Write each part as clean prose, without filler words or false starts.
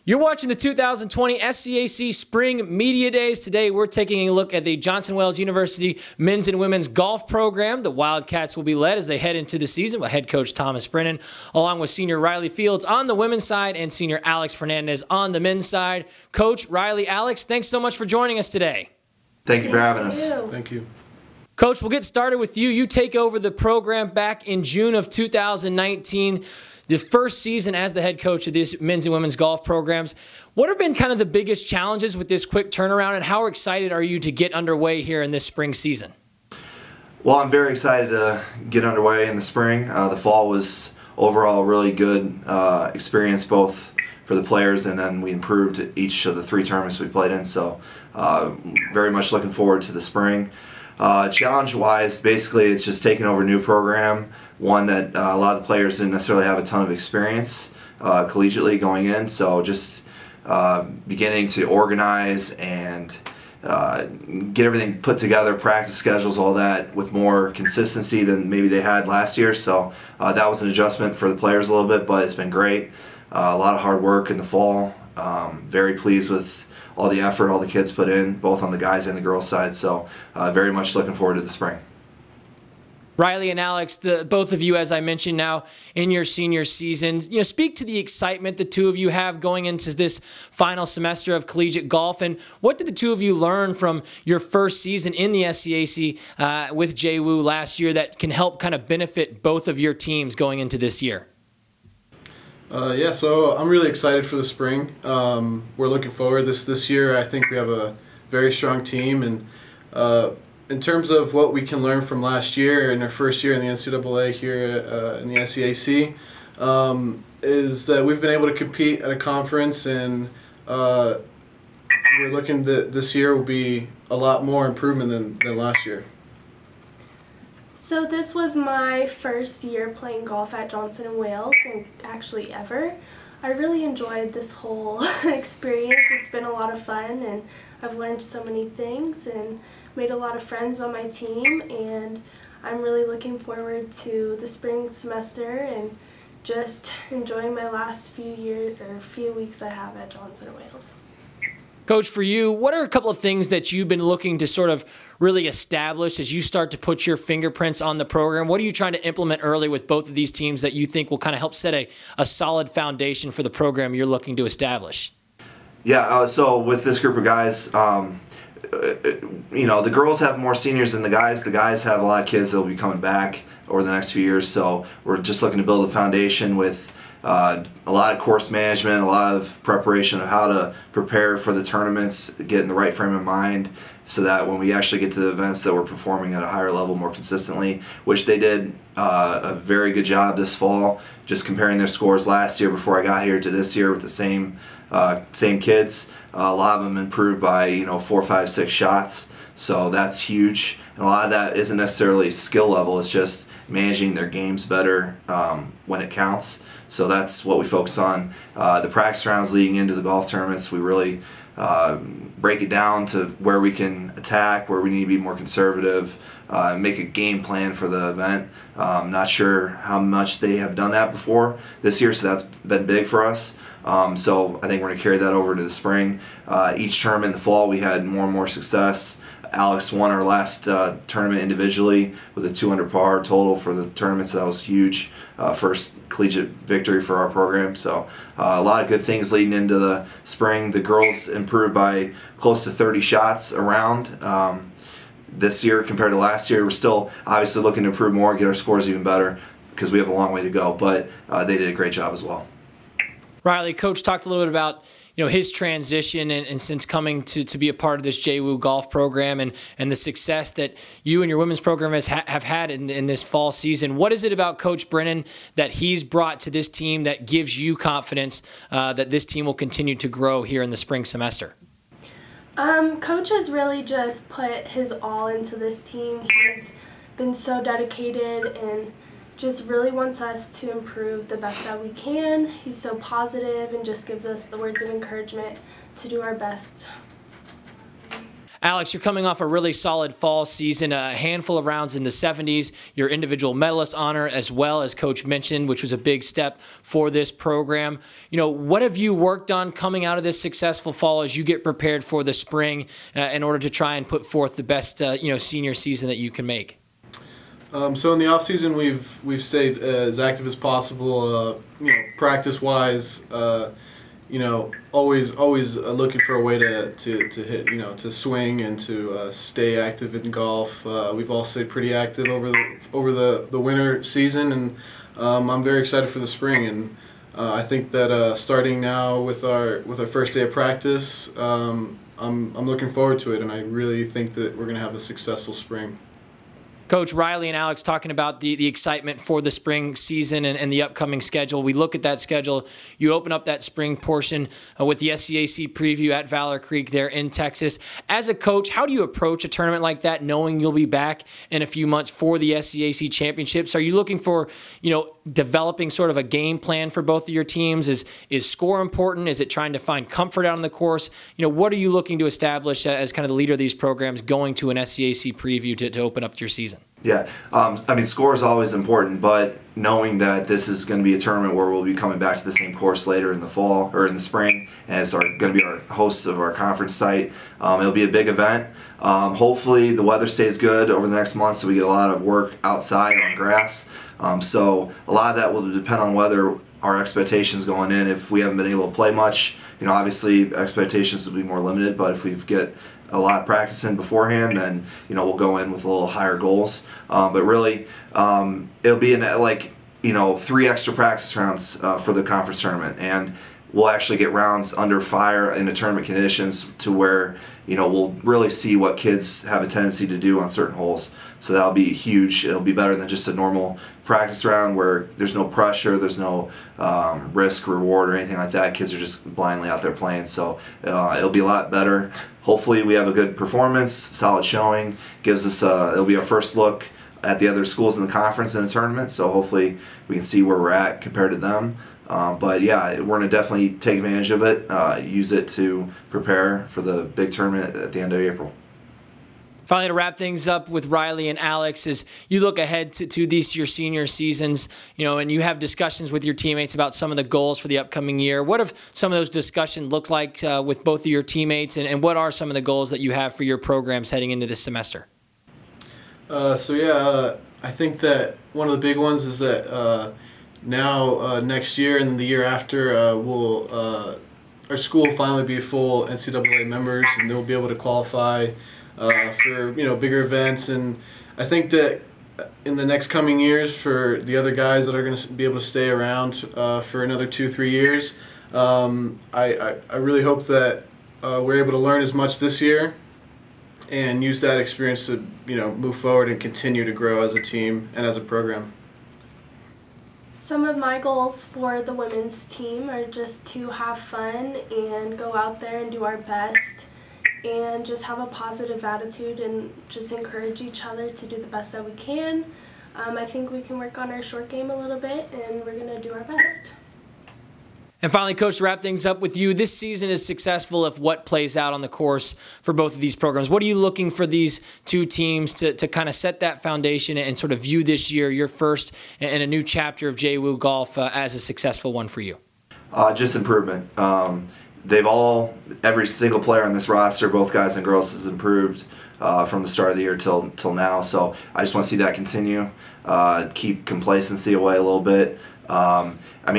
You're watching the 2020 SCAC Spring Media Days. Today we're taking a look at the Johnson Wales University men's and women's golf program. The Wildcats will be led as they head into the season with head coach Thomas Brennan, along with senior Ryley Fields on the women's side and senior Alex Fernandez on the men's side. Coach, Ryley, Alex, thanks so much for joining us today. Thank you for having us. Thank you. Coach, we'll get started with you. You take over the program back in June of 2019. The first season as the head coach of these men's and women's golf programs. What have been kind of the biggest challenges with this quick turnaround, and how excited are you to get underway here in this spring season? Well, I'm very excited to get underway in the spring. The fall was overall a really good experience, both for the players, and then we improved each of the 3 tournaments we played in, so very much looking forward to the spring. Challenge-wise, basically it's just taking over a new program, one that a lot of the players didn't necessarily have a ton of experience collegiately going in, so just beginning to organize and get everything put together, practice schedules, all that, with more consistency than maybe they had last year. So that was an adjustment for the players a little bit, but it's been great. A lot of hard work in the fall. Very pleased with all the effort all the kids put in, both on the guys and the girls side, so very much looking forward to the spring. Ryley and Alex, both of you, as I mentioned, now in your senior season, speak to the excitement the two of you have going into this final semester of collegiate golf, and what did the two of you learn from your first season in the SCAC with JWU last year that can help kind of benefit both of your teams going into this year? Yeah, so I'm really excited for the spring. We're looking forward. This year I think we have a very strong team, and in terms of what we can learn from last year in our first year in the NCAA here in the SCAC, is that we've been able to compete at a conference, and we're looking that this year will be a lot more improvement than last year. So this was my first year playing golf at Johnson & Wales, and actually ever. I really enjoyed this whole experience. It's been a lot of fun, and I've learned so many things and made a lot of friends on my team, and I'm really looking forward to the spring semester and just enjoying my last few weeks I have at Johnson & Wales. Coach, for you, what are a couple of things that you've been looking to sort of really establish as you start to put your fingerprints on the program? What are you trying to implement early with both of these teams that you think will kind of help set a solid foundation for the program you're looking to establish? Yeah, so with this group of guys, the girls have more seniors than the guys. The guys have a lot of kids that will be coming back over the next few years, so we're just looking to build a foundation with a lot of course management, a lot of preparation of how to prepare for the tournaments, get in the right frame of mind, so that when we actually get to the events that we're performing at a higher level more consistently, which they did a very good job this fall, just comparing their scores last year before I got here to this year with the same kids. A lot of them improved by 4, 5, 6 shots, so that's huge. And a lot of that isn't necessarily skill level, it's just managing their games better when it counts. So that's what we focus on. The practice rounds leading into the golf tournaments, we really break it down to where we can attack, where we need to be more conservative, make a game plan for the event. Not sure how much they have done that before this year, so that's been big for us. So I think we're going to carry that over to the spring. Each term in the fall we had more and more success. Alex won our last tournament individually with a 200 par total for the tournament, so that was huge. First collegiate victory for our program, so a lot of good things leading into the spring. The girls improved by close to 30 shots around this year compared to last year. We're still obviously looking to improve more, get our scores even better, because we have a long way to go, but they did a great job as well. Ryley, Coach talked a little bit about his transition and since coming to be a part of this JWU golf program and the success that you and your women's program have had in this fall season. What is it about Coach Brennan that he's brought to this team that gives you confidence that this team will continue to grow here in the spring semester? Coach has really just put his all into this team. He's been so dedicated and just really wants us to improve the best that we can. He's so positive and just gives us the words of encouragement to do our best. Alex, you're coming off a really solid fall season, a handful of rounds in the 70s, your individual medalist honor as well, as Coach mentioned, which was a big step for this program. What have you worked on coming out of this successful fall as you get prepared for the spring in order to try and put forth the best, senior season that you can make? So in the off season, we've stayed as active as possible. Practice-wise, always looking for a way to hit, to swing and to stay active in golf. We've all stayed pretty active over the winter season, and I'm very excited for the spring. And I think that starting now with our first day of practice, I'm looking forward to it, and I really think that we're going to have a successful spring. Coach, Ryley and Alex talking about the excitement for the spring season and the upcoming schedule. We look at that schedule. You open up that spring portion with the SCAC preview at Valor Creek there in Texas. As a coach, how do you approach a tournament like that, knowing you'll be back in a few months for the SCAC championships? Are you looking for, developing sort of a game plan for both of your teams? Is score important? Is it trying to find comfort out on the course? What are you looking to establish as kind of the leader of these programs going to an SCAC preview to open up your season? Yeah, score is always important, but knowing that this is going to be a tournament where we'll be coming back to the same course later in the fall or in the spring, and it's going to be our host of our conference site. It'll be a big event. Hopefully the weather stays good over the next month so we get a lot of work outside on grass. So a lot of that will depend on whether our expectations going in. If we haven't been able to play much, obviously expectations will be more limited, but if we get a lot of practice in beforehand, then we'll go in with a little higher goals. But really, it'll be 3 extra practice rounds for the conference tournament, and we'll actually get rounds under fire in the tournament conditions to where we'll really see what kids have a tendency to do on certain holes. So that'll be huge. It'll be better than just a normal practice round where there's no pressure, there's no risk, reward, or anything like that. Kids are just blindly out there playing. So it'll be a lot better. Hopefully we have a good performance, solid showing. Gives us it'll be our first look at the other schools in the conference in the tournament. So hopefully we can see where we're at compared to them. But yeah, we're going to definitely take advantage of it, use it to prepare for the big tournament at the end of April. Finally, to wrap things up with Ryley and Alex, as you look ahead to these your senior seasons, and you have discussions with your teammates about some of the goals for the upcoming year. What have some of those discussions looked like with both of your teammates, and what are some of the goals that you have for your programs heading into this semester? I think that one of the big ones is that now next year and the year after, our school will finally be full NCAA members, and they'll be able to qualify for bigger events. And I think that in the next coming years, for the other guys that are going to be able to stay around for another 2-3 years, I really hope that we're able to learn as much this year and use that experience to move forward and continue to grow as a team and as a program. Some of my goals for the women's team are just to have fun and go out there and do our best and just have a positive attitude and just encourage each other to do the best that we can. I think we can work on our short game a little bit, and we're going to do our best. And finally, Coach, to wrap things up with you, this season is successful if what plays out on the course for both of these programs. What are you looking for these two teams to kind of set that foundation and sort of view this year, your first and a new chapter of JWU golf, as a successful one for you? Just improvement. Every single player on this roster, both guys and girls, has improved from the start of the year till now. So I just want to see that continue. Keep complacency away a little bit.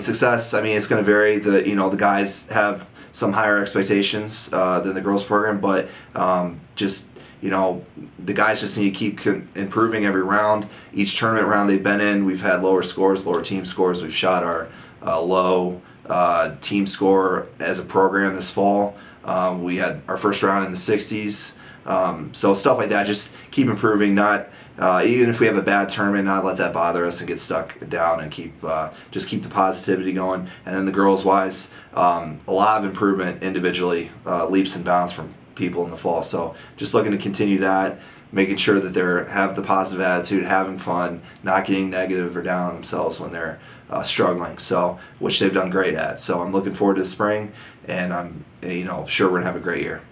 Success, it's going to vary. The guys have some higher expectations than the girls program, but the guys just need to keep improving every round. Each tournament round they've been in, we've had lower scores, lower team scores. We've shot our low team score as a program this fall. We had our first round in the 60s. So stuff like that, just keep improving, not even if we have a bad tournament, not let that bother us and get stuck down, and just keep the positivity going. And then the girls wise, a lot of improvement individually, leaps and bounds from people in the fall. So just looking to continue that, making sure that they have the positive attitude, having fun, not getting negative or down on themselves when they're struggling. So which they've done great at. So I'm looking forward to the spring, and I'm sure we're gonna have a great year.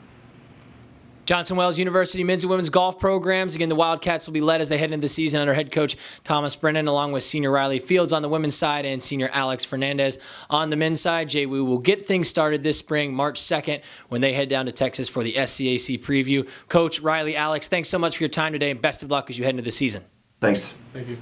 Johnson Wales University men's and women's golf programs. Again, the Wildcats will be led as they head into the season under head coach Thomas Brennan, along with senior Ryley Fields on the women's side and senior Alex Fernandez on the men's side. JW will get things started this spring, March 2nd, when they head down to Texas for the SCAC preview. Coach, Ryley, Alex, thanks so much for your time today, and best of luck as you head into the season. Thanks. Thank you.